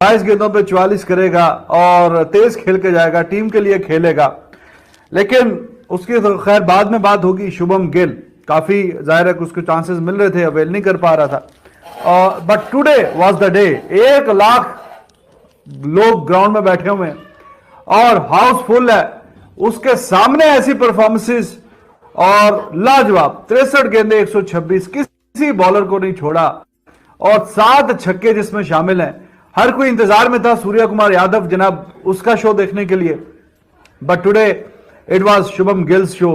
22 गेंदों पे 44 करेगा और तेज खेल के जाएगा, टीम के लिए खेलेगा। लेकिन उसकी तो खैर बाद में बात होगी। शुभम गिल काफी जाहिर है कि उसको चांसेस मिल रहे थे, अवेल नहीं कर पा रहा था। But today was the day. 1 lakh लोग ग्राउंड में बैठे हुए हैं और हाउसफुल है, उसके सामने ऐसी परफॉर्मेंसेस और लाजवाब। 63 गेंदे 126, किसी बॉलर को नहीं छोड़ा और 7 छक्के जिसमें शामिल हैं। हर कोई इंतजार में था सूर्या कुमार यादव जनाब उसका शो देखने के लिए, but today it was Shubham gills show.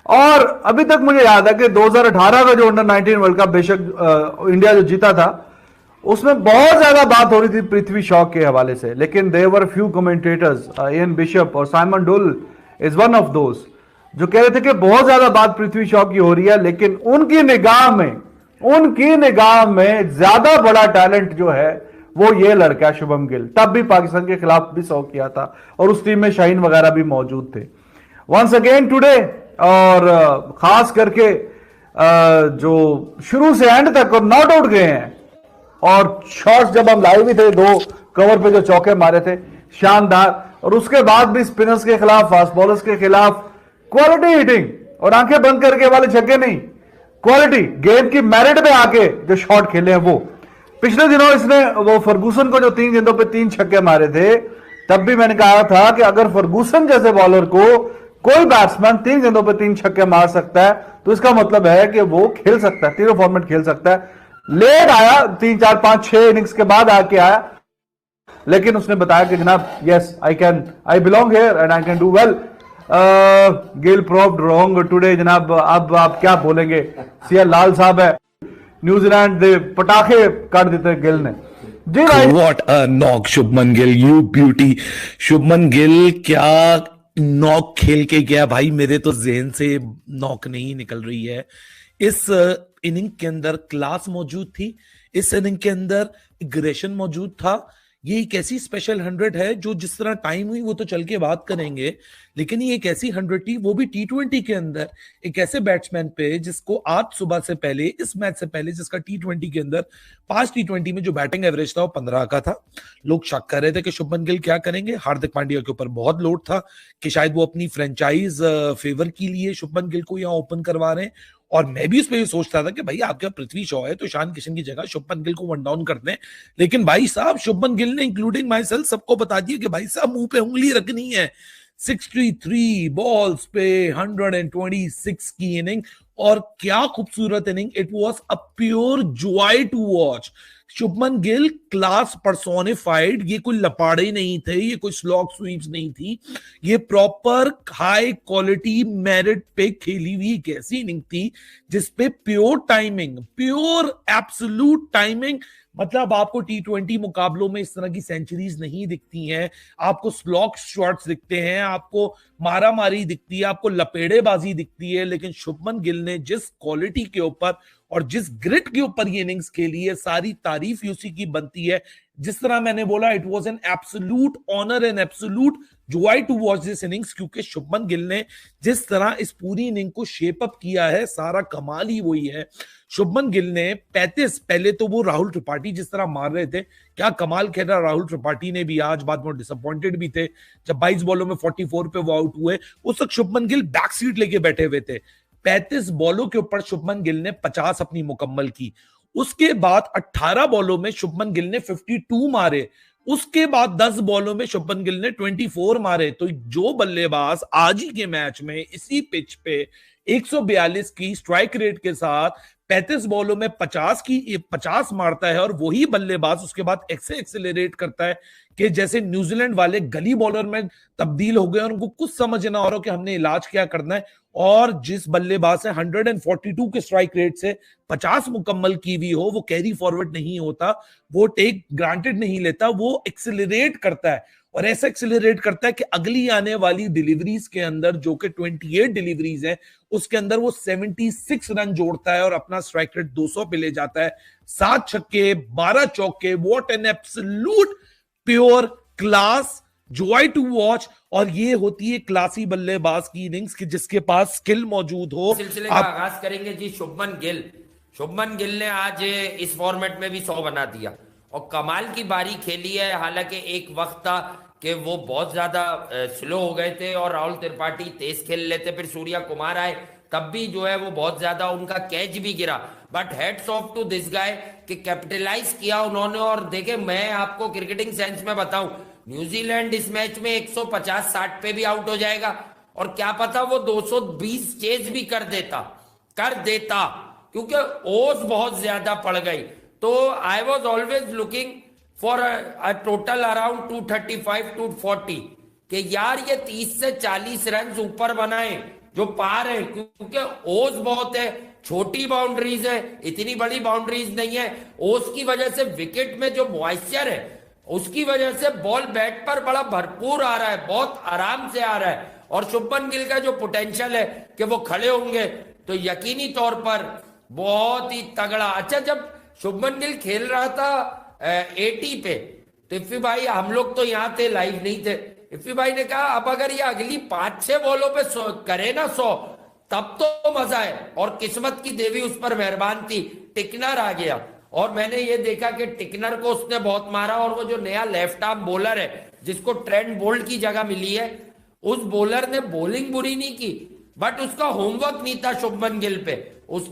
और अभी तक मुझे याद है कि 2018 का जो अंडर 19 वर्ल्ड कप बेशक इंडिया जो जीता था उसमें बहुत ज्यादा बात हो रही थी पृथ्वी शॉ के हवाले से, लेकिन there were few commentators, Ian Bishop और Simon Doull is one of those, जो कह रहे थे कि बहुत ज्यादा बात पृथ्वी शॉ की हो रही है, लेकिन उनकी निगाह में ज्यादा बड़ा टैलेंट जो है वो ये लड़का है शुभम गिल। तब भी पाकिस्तान के खिलाफ भी 100 किया था और उस टीम में शाहीन वगैरह भी मौजूद थे। वंस अगेन टुडे, और खास करके जो शुरू से एंड तक और नॉट आउट गए हैं, और शॉट्स जब हम लाइव भी थे 2 कवर पे जो चौके मारे थे शानदार, और उसके बाद भी स्पिनर्स के खिलाफ, फास्ट बॉलर्स के खिलाफ क्वालिटी हिटिंग, और आंखें बंद करके वाले छक्के नहीं, क्वालिटी गेम की मेरिट में आके जो शॉट खेले हैं वो। पिछले दिनों इसने वो फर्गूसन को जो 3 गेंदों पे 3 छक्के मारे थे, तब भी मैंने कहा था कि अगर फर्गूसन जैसे बॉलर को कोई बैट्समैन 3 गेंदों पे 3 छक्के मार सकता है तो इसका मतलब है कि वो खेल सकता है, तीनों फॉर्मेट खेल सकता है। लेट आया, 3 4 5 6 इनिंग्स के बाद आके आया, लेकिन उसने बताया कि जनाब yes I belong here and I can do well. Gill proved wrong today जनाब। अब आप क्या बोलेंगे, सीआर लाल साहब है, न्यूजीलैंड दे पटाखे काट देते गिल ने जी भाई। What a knock Shubman Gill, you beauty. Shubman Gill क्या नॉक खेल के गया भाई, मेरे तो जहन से नॉक नहीं निकल रही है। इस इनिंग के अंदर क्लास मौजूद थी, इस इनिंग के अंदर एग्रेशन मौजूद था। ये एक ऐसी स्पेशल 100 है जो जिस तरह टाइम हुई वो तो चल के बात करेंगे, लेकिन ये एक ऐसी 100 थी, वो भी T20 के अंदर एक ऐसे बैट्समैन पे जिसको आज सुबह से पहले, इस मैच से पहले, जिसका T20 के अंदर 5 T20 में जो बैटिंग एवरेज था वो 15 का था। लोग शक कर रहे थे कि शुभमन गिल क्या करेंगे। हार्दिक पांड्या के ऊपर बहुत लोड था कि शायद वो अपनी फ्रेंचाइज फेवर के लिए शुभमन गिल को यहाँ ओपन करवा रहे हैं, और मैं भी उस पर सोचता था कि भाई आपके पृथ्वी शॉ है तो ईशान किशन की जगह शुभमन गिल को वन डाउन कर दें, लेकिन भाई साहब शुभमन गिल ने इंक्लूडिंग माई सेल्फ सबको बता दिया कि भाई साहब मुंह पे उंगली रखनी है। 63 बॉल्स पे 126 की इनिंग, और क्या खूबसूरत inning. It was a pure joy to watch. Shubman Gill class personified. ये कोई लपाड़े नहीं थे, ये कोई स्लॉग स्वीप्स नहीं थी, ये प्रॉपर हाई क्वालिटी मेरिट पे खेली हुई एक ऐसी इनिंग थी जिसपे pure timing, pure absolute timing. मतलब आपको T20 मुकाबलों में इस तरह की सेंचुरीज नहीं दिखती हैं, आपको स्लॉग शॉट्स दिखते हैं, आपको मारा मारी दिखती है, आपको लपेड़ेबाजी दिखती है, लेकिन शुभमन गिल ने जिस क्वालिटी के ऊपर और जिस ग्रिट के ऊपर ये इनिंग्स खेली है, सारी तारीफ उसी की बनती है। जिस तरह मैंने बोला, it was an absolute honour and absolute joy to watch this innings, क्योंकि शुभमन गिल ने जिस तरह इस पूरी इनिंग को शेप अप किया है, सारा कमाल ही वही है। शुभमन गिल ने 35, पहले तो वो राहुल त्रिपाठी जिस तरह मार रहे थे, क्या कमाल खेला राहुल त्रिपाठी ने भी आज, बाद में डिसअपॉइंटेड भी थे जब 22 बॉलों में 44 पे वो आउट हुए। उस वक्त शुभमन गिल बैक सीट लेके बैठे हुए थे। 35 बॉलों के ऊपर शुभमन गिल ने 50 अपनी मुकम्मल की। उसके बाद 18 बॉलों में शुभमन गिल ने 52 मारे। उसके बाद 10 बॉलों में शुभमन गिल ने 24 मारे। तो जो बल्लेबाज आज ही के मैच में इसी पिच पे 142 की स्ट्राइक रेट के साथ 35 बॉलों में 50 मारता है, और वही बल्लेबाज उसके बाद ऐसे एक्सेलरेट करता है कि जैसे न्यूजीलैंड वाले गली बॉलर में तब्दील हो गए और उनको कुछ समझ ना आ रहा कि हमने इलाज क्या करना है। और जिस बल्लेबाज से 142 के स्ट्राइक रेट से 50 मुकम्मल की हुई हो, वो कैरी फॉरवर्ड नहीं होता, वो टेक ग्रांटेड नहीं लेता, वो एक्सेलरेट करता है। और ऐसा एक्सेलरेट करता है कि अगली आने वाली डिलीवरीज के अंदर, जो कि 28 डिलीवरीज है, उसके अंदर वो 76 रन जोड़ता है और अपना स्ट्राइक रेट 200 पे ले जाता है। 7 छक्के 12 चौके, what an absolute pure class, joy to watch. और ये होती है क्लासी बल्लेबाज की इनिंग्स कि जिसके पास स्किल मौजूद हो। सिलसिले का आगाज करेंगे जी शुभमन गिल। शुभमन गिल ने आज इस फॉर्मेट में भी 100 बना दिया, और कमाल की बारी खेली है। हालांकि एक वक्त था कि वो बहुत ज्यादा स्लो हो गए थे और राहुल त्रिपाठी तेज खेल लेते, फिर सूर्या कुमार आए, तब भी जो है वो बहुत ज्यादा उनका कैच भी गिरा। But heads off to this guy कि कैपिटलाइज किया उन्होंने। और देखे, मैं आपको क्रिकेटिंग सेंस में बताऊं, न्यूजीलैंड इस मैच में 150-60 पे भी आउट हो जाएगा और क्या पता वो 220 चेज भी कर देता, क्योंकि ओस बहुत ज्यादा पड़ गई। तो I was always looking for a total around 235-240 कि यार ये 30 से 40 रन ऊपर बनाए जो पार है, क्योंकि ओस बहुत है, छोटी बाउंड्रीज है, इतनी बड़ी बाउंड्रीज नहीं है। ओस की वजह से विकेट में जो मॉइस्चर है उसकी वजह से बॉल बैट पर बड़ा भरपूर आ रहा है, बहुत आराम से आ रहा है। और शुभमन गिल का जो पोटेंशियल है कि वो खड़े होंगे तो यकीनी तौर पर बहुत ही तगड़ा। अच्छा, जब शुभमन गिल खेल रहा था 80 पे, तो इफ्फी भाई, हम लोग तो यहाँ थे, लाइव नहीं थे, इफ्फी भाई ने कहा अब अगर ये अगली 5-6 बॉलों पे करे ना 100, तब तो मजा है। और किस्मत की देवी उस पर मेहरबान थी, टिकनर आ गया और मैंने ये देखा कि टिकनर को उसने बहुत मारा। और वो जो नया लेफ्ट आर्म बॉलर है जिसको ट्रेंट बोल्ट की जगह मिली है, उस बॉलर ने बॉलिंग बुरी नहीं की, बट उसका होमवर्क नहीं था शुभमन गिल पे। उस